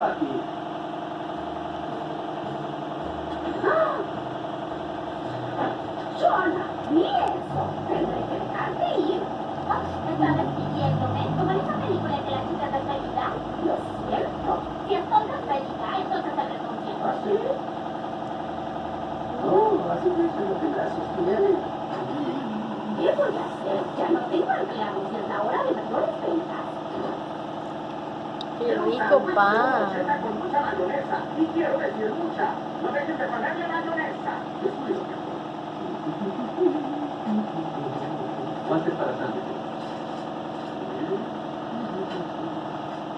Aquí. Chona, mira eso. Tendré que dejarte ir. ¿Estabas pidiéndome como en esa película de la chica despedida? Lo siento. Si estoy despedida, entonces el reconcilio. ¿Ah, sí? Oh, así que eso es lo que gracias tiene. ¿Qué voy a hacer? Ya no tengo reclamos y es la hora de mayores ventas. Qué rico pan. Con mucha mayonesa. Y quiero decir mucha. No dejen de ponerle mayonesa. Eso es lo que... Más para sándwiches.